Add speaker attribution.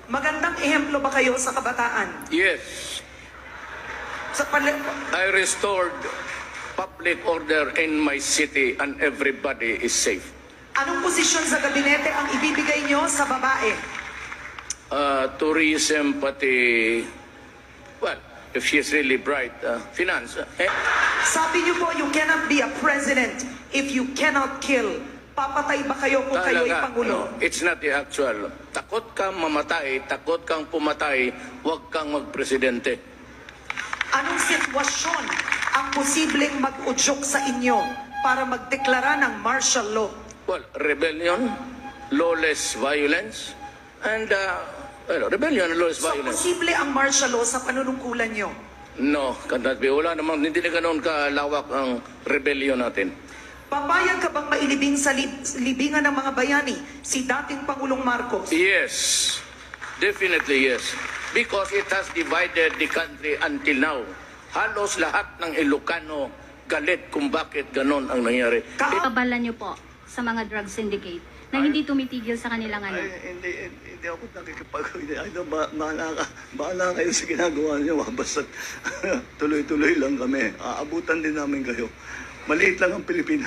Speaker 1: Magandang ehemplo ba kayo sa kabataan?
Speaker 2: Yes,
Speaker 1: Sa
Speaker 2: I restored public order in my city and everybody is safe.
Speaker 1: Anong posisyon sa gabinete ang ibibigay nyo sa babae?
Speaker 2: Tourism, pati, well, if she's really bright, finance.
Speaker 1: Sabi niyo po, you cannot be a president if you cannot kill. Papatay ba kayo kung kayo'y Pangulo?
Speaker 2: No, it's not the actual. Takot kang mamatay, takot kang pumatay, huwag kang magpresidente.
Speaker 1: Anong sitwasyon ang posibleng mag-udyok sa inyo para magdeklara ng martial law?
Speaker 2: Well, rebellion, lawless violence, and, rebellion and lawless
Speaker 1: So,
Speaker 2: violence.
Speaker 1: posible ang martial law sa panunungkulan nyo?
Speaker 2: No, cannot be. Wala namang, hindi na ganoon kalawak ang rebellion natin.
Speaker 1: Papayag ka bang mailibing sa libingan ng mga bayani si dating Pangulong Marcos?
Speaker 2: Yes, definitely yes. Because it has divided the country until now. Halos lahat ng Ilocano galit kung bakit ganon ang nangyari.
Speaker 3: Kabalan niyo po sa mga drug syndicate na hindi tumitigil sa kanilang ano?
Speaker 4: Hindi ako bahala kayo sa ginagawa niyo. Basta tuloy-tuloy lang kami. Aabutan din namin kayo. Maliit lang ang Pilipinas.